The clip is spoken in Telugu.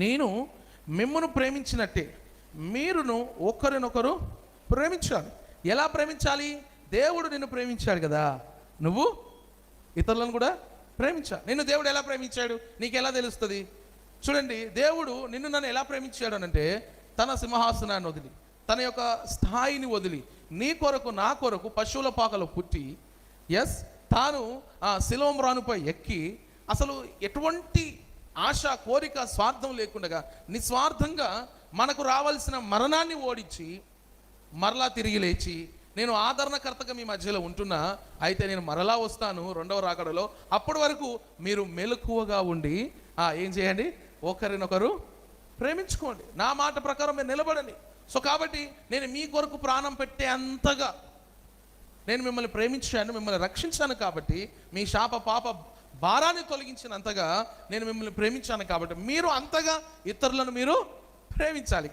నేను మిమ్మును ప్రేమించినట్టే మీరును ఒకరినొకరు ప్రేమించాలి. ఎలా ప్రేమించాలి? దేవుడు నిన్ను ప్రేమించాడు కదా, నువ్వు ఇతరులను కూడా ప్రేమించాలి. నిన్ను దేవుడు ఎలా ప్రేమించాడు నీకు ఎలా తెలుస్తుంది? చూడండి, దేవుడు నిన్ను నన్ను ఎలా ప్రేమించాడు అనంటే, తన సింహాసనాన్ని వదిలి, తన యొక్క స్థాయిని వదిలి, నీ కొరకు నా కొరకు పశువుల పాకలో పుట్టి, తాను ఆ శిలోమ్రానుపై ఎక్కి, అసలు ఎటువంటి ఆశ, కోరిక, స్వార్థం లేకుండా నిస్వార్థంగా మనకు రావాల్సిన మరణాన్ని ఓడించి మరలా తిరిగి లేచి, నేను ఆదరణకర్తగా మీ మధ్యలో ఉంటున్నా, అయితే నేను మరలా వస్తాను రెండవ రాకడలో, అప్పటి వరకు మీరు మెలకువగా ఉండి ఏం చేయండి, ఒకరినొకరు ప్రేమించుకోండి, నా మాట ప్రకారం మీరు నిలబడండి. సో కాబట్టి నేను మీ కొరకు ప్రాణం పెట్టే అంతగా నేను మిమ్మల్ని ప్రేమించాను, మిమ్మల్ని రక్షించాను. కాబట్టి మీ శాప పాప భారాన్ని తొలగించినంతగా నేను మిమ్మల్ని ప్రేమించాను. కాబట్టి మీరు అంతగా ఇతరులను మీరు ప్రేమించాలి.